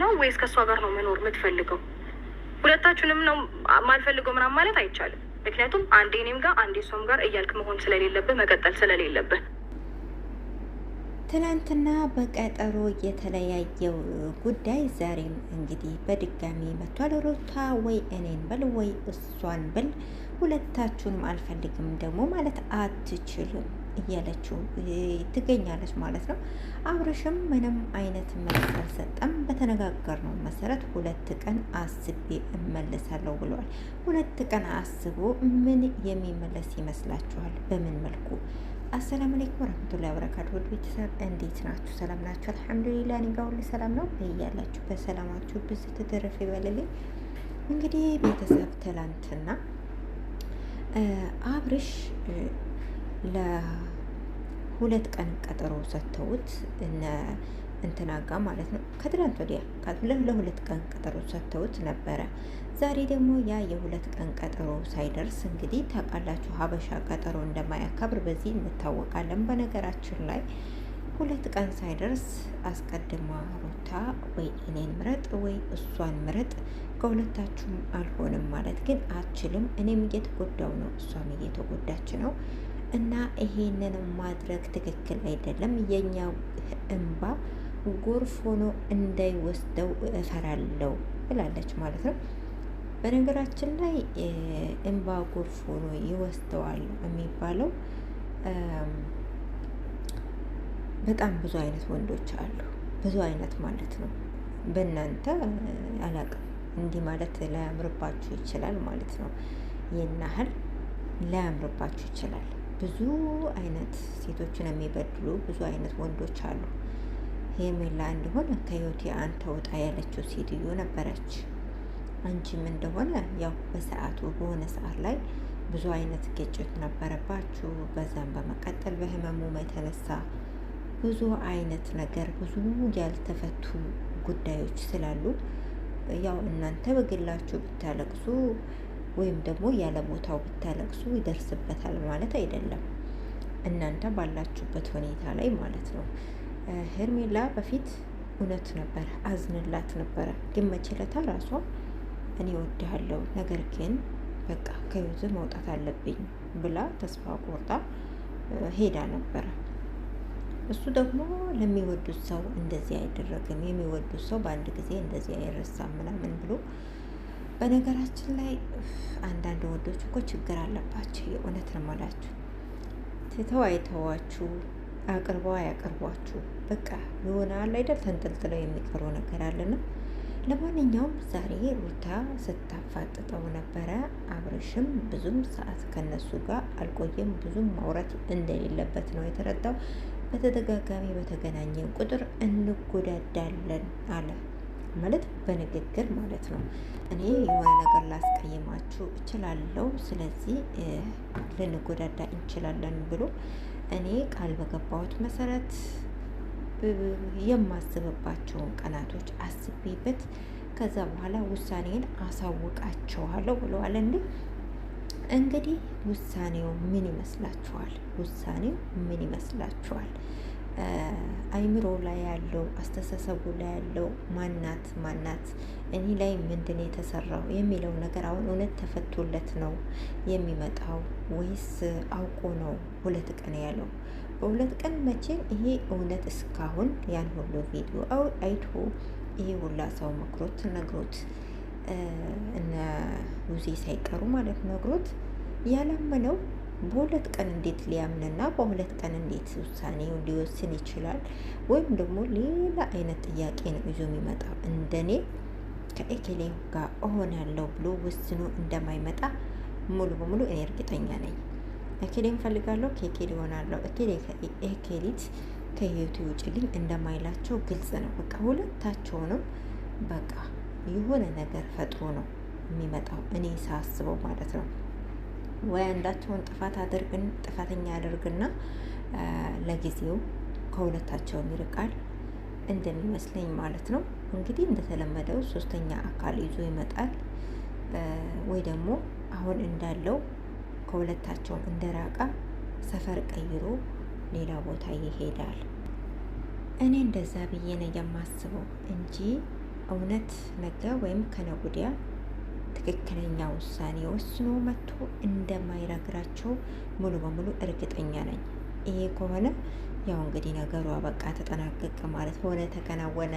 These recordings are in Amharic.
ነው ወይስ ከእሷ ጋር ነው መኖር የምትፈልገው? ሁለታችሁንም ነው ማልፈልገው ምናምን ማለት አይቻልም። ምክንያቱም አንዴ እኔም ጋር አንዴ እሷም ጋር እያልክ መሆን ስለሌለብህ መቀጠል ስለሌለብህ ትናንትና በቀጠሮ የተለያየው ጉዳይ ዛሬም እንግዲህ በድጋሚ መቷል። ሩታ ወይ እኔን በል ወይ እሷን በል ሁለታችሁንም አልፈልግም ደግሞ ማለት አትችልም እያለችው ትገኛለች ማለት ነው። አብርሽም ምንም አይነት መልስ አልሰጠም። በተነጋገርነው መሰረት 2 ቀን አስቤ እመለሳለሁ ብለዋል። 2 ቀን አስቦ ምን የሚመለስ ይመስላችኋል? በምን መልኩ? አሰላሙ አለይኩም ወራህመቱላሂ ወበረካቱ። ውድ ቤተሰብ እንዴት ናችሁ? ሰላም ናችሁ? አልሐምዱሊላህ እኔ ጋር ሁሉ ሰላም ነው። በያላችሁ በሰላማችሁ ብዙ ተተረፈ ይበልልኝ። እንግዲህ ቤተሰብ ትላንትና አብርሽ ለ2 ቀን ቀጠሮ ሰጥተውት እንትናጋ ማለት ነው። ከትላንት ወዲያ ለ2 ቀን ቀጠሮ ሰጥተውት ነበረ። ዛሬ ደግሞ ያ የ2 ቀን ቀጠሮ ሳይደርስ እንግዲህ ታውቃላችሁ፣ ሀበሻ ቀጠሮ እንደማያከብር በዚህ እንታወቃለን። በነገራችን ላይ 2 ቀን ሳይደርስ አስቀድማ ሩታ ወይ እኔን ምረጥ ወይ እሷን ምረጥ፣ ከሁለታችሁም አልሆንም ማለት ግን አችልም። እኔም እየተጎዳው ነው፣ እሷም እየተጎዳች ነው። እና ይሄንን ማድረግ ትክክል አይደለም። የኛ እንባ ጎርፍ ሆኖ እንዳይወስደው እፈራለሁ ብላለች ማለት ነው። በነገራችን ላይ እንባ ጎርፍ ሆኖ ይወስደዋል የሚባለው በጣም ብዙ አይነት ወንዶች አሉ፣ ብዙ አይነት ማለት ነው። በእናንተ አላቅም፣ እንዲህ ማለት ላያምርባችሁ ይችላል ማለት ነው። ይህን ያህል ላያምርባችሁ ይችላል። ብዙ አይነት ሴቶችን የሚበድሉ ብዙ አይነት ወንዶች አሉ። ሄርሜላ እንደሆነ ከህይወቴ አንተ ወጣ ያለችው ሴትዮ ነበረች። አንቺም እንደሆነ ያው በሰዓቱ በሆነ ሰዓት ላይ ብዙ አይነት ግጭት ነበረባችሁ። በዛም በመቀጠል በህመሙ የተነሳ ብዙ አይነት ነገር ብዙ ያልተፈቱ ጉዳዮች ስላሉ ያው እናንተ በግላችሁ ብታለቅሱ ወይም ደግሞ ያለ ቦታው ብታለቅሱ ይደርስበታል ማለት አይደለም። እናንተ ባላችሁበት ሁኔታ ላይ ማለት ነው። ሄርሜላ በፊት እውነት ነበረ፣ አዝንላት ነበረ። ግን መችለታ ራሷ እኔ ወድሃለሁ፣ ነገር ግን በቃ ከዩዝ መውጣት አለብኝ ብላ ተስፋ ቆርጣ ሄዳ ነበረ። እሱ ደግሞ ለሚወዱት ሰው እንደዚህ አይደረግም፣ የሚወዱት ሰው በአንድ ጊዜ እንደዚህ አይረሳም ምናምን ብሎ በነገራችን ላይ አንዳንድ ወንዶች እኮ ችግር አለባቸው። የእውነት ነው የምላችሁ። ትተው አይተዋችሁ፣ አቅርበው አያቀርቧችሁ። በቃ ይሆናል አይደል? ተንጠልጥለው የሚቀሩ ነገር አለና ለማንኛውም ዛሬ ሩታ ስታፋጥጠው ነበረ። አብርሽም ብዙም ሰዓት ከነሱ ጋር አልቆየም። ብዙም ማውራት እንደሌለበት ነው የተረዳው። በተደጋጋሚ በተገናኘን ቁጥር እንጎዳዳለን አለ ማለት በንግግር ማለት ነው። እኔ የሆነ ነገር ላስቀይማችሁ እችላለሁ፣ ስለዚህ ልንጎዳዳ እንችላለን ብሎ እኔ ቃል በገባሁት መሰረት የማስብባቸውን ቀናቶች አስቤበት ከዛ በኋላ ውሳኔን አሳውቃቸዋለሁ ብለዋል። እንግዲህ ውሳኔው ምን ይመስላችኋል? ውሳኔው ምን ይመስላችኋል? አይምሮ ላይ ያለው አስተሳሰቡ ላይ ያለው ማናት እኔ ላይ ምንድን የተሰራው የሚለው ነገር አሁን እውነት ተፈቶለት ነው የሚመጣው ወይስ አውቆ ነው 2 ቀን ያለው? በ2 ቀን መቼም ይሄ እውነት እስካሁን ያን ሁሉ ቪዲዮ አይቶ ይሄ ሁላ ሰው መክሮት ነግሮት እነ ውዜ ሳይቀሩ ማለት ነግሮት ያላመነው በ2 ቀን እንዴት ሊያምንና በ2 ቀን እንዴት ውሳኔውን ሊወስን ይችላል? ወይም ደግሞ ሌላ አይነት ጥያቄ ነው ይዞ የሚመጣው። እንደኔ ከኤኬሌ ጋር እሆናለሁ ብሎ ወስኖ እንደማይመጣ ሙሉ በሙሉ እኔ እርግጠኛ ነኝ። ኤኬሌን ፈልጋለሁ፣ ከኤኬሌ እሆናለሁ፣ ኤኬሊት ከህይወቱ ውጭልኝ እንደማይላቸው ግልጽ ነው። በቃ ሁለታቸውንም በቃ የሆነ ነገር ፈጥሮ ነው የሚመጣው፣ እኔ ሳስበው ማለት ነው። ወይ አንዳቸውን ጥፋተኛ ያደርግና ለጊዜው ከሁለታቸውም ይርቃል እንደሚመስለኝ ማለት ነው። እንግዲህ እንደተለመደው 3ኛ አካል ይዞ ይመጣል፣ ወይ ደግሞ አሁን እንዳለው ከሁለታቸውም እንደራቃ ሰፈር ቀይሮ ሌላ ቦታ ይሄዳል። እኔ እንደዛ ብዬ ነው የማስበው እንጂ እውነት ነገ ወይም ከነገ ወዲያ ትክክለኛ ውሳኔ ወስኖ መጥቶ እንደማይረግራቸው ሙሉ በሙሉ እርግጠኛ ነኝ። ይሄ ከሆነ ያው እንግዲህ ነገሩ በቃ ተጠናቀቀ ማለት ሆነ ተከናወነ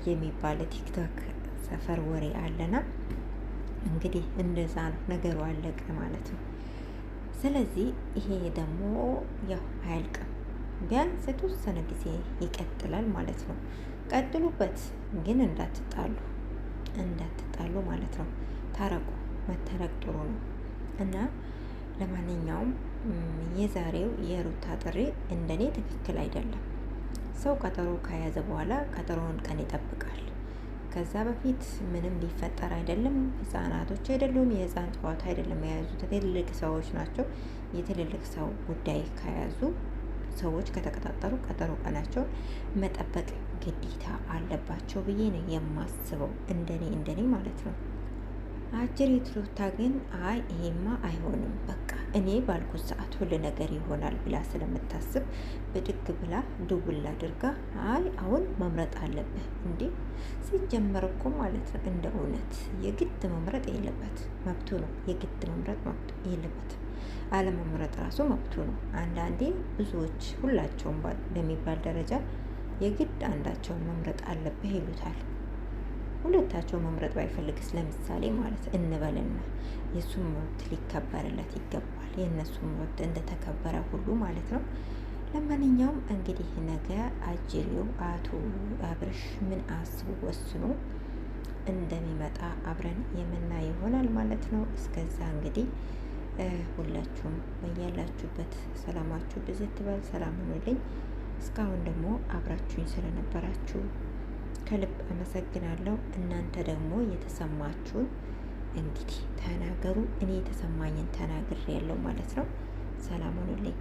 የሚባል ቲክቶክ ሰፈር ወሬ አለና እንግዲህ እንደዛ ነው ነገሩ አለቀ ማለት ነው። ስለዚህ ይሄ ደግሞ ያው አያልቅም፣ ቢያንስ የተወሰነ ጊዜ ይቀጥላል ማለት ነው። ቀጥሉበት፣ ግን እንዳትጣሉ ማለት ነው። ታረቁ፣ መታረቅ ጥሩ ነው እና ለማንኛውም የዛሬው የሩታ ጥሪ እንደኔ ትክክል አይደለም። ሰው ቀጠሮ ከያዘ በኋላ ቀጠሮውን ቀን ይጠብቃል። ከዛ በፊት ምንም ሊፈጠር አይደለም። ህፃናቶች አይደሉም፣ የህፃን ጨዋታ አይደለም የያዙት፣ ትልልቅ ሰዎች ናቸው። የትልልቅ ሰው ጉዳይ ከያዙ ሰዎች ከተቀጣጠሩ ቀጠሮ ቀናቸው መጠበቅ ግዴታ አለባቸው ብዬ ነው የማስበው፣ እንደኔ ማለት ነው። አጅሪት ሩታ ግን አይ ይሄማ አይሆንም፣ በቃ እኔ ባልኩት ሰዓት ሁሉ ነገር ይሆናል ብላ ስለምታስብ ብድግ ብላ ደውል አድርጋ አይ አሁን መምረጥ አለብህ እንዴ! ሲጀመር እኮ ማለት ነው እንደ እውነት የግድ መምረጥ የለበት መብቱ ነው። የግድ መምረጥ መብቱ የለበትም። አለመምረጥ ራሱ መብቱ ነው። አንዳንዴ ብዙዎች ሁላቸውም በሚባል ደረጃ የግድ አንዳቸውን መምረጥ አለብህ ይሉታል። ሁለታቸው መምረጥ ባይፈልግስ ለምሳሌ ማለት እንበልና የእሱም መብት ሊከበርለት ይገባል፣ የእነሱም መብት እንደተከበረ ሁሉ ማለት ነው። ለማንኛውም እንግዲህ ነገ አጅሬው አቶ አብርሽ ምን አስቡ ወስኖ እንደሚመጣ አብረን የምናይ ይሆናል ማለት ነው። እስከዛ እንግዲህ ሁላችሁም በያላችሁበት ሰላማችሁ ብዝት በል፣ ሰላም ሁኑልኝ። እስካሁን ደግሞ አብራችሁኝ ስለነበራችሁ ከልብ አመሰግናለሁ። እናንተ ደግሞ የተሰማችሁን እንግዲህ ተናገሩ። እኔ የተሰማኝን ተናግሬ ያለው ማለት ነው። ሰላም ሁኑልኝ።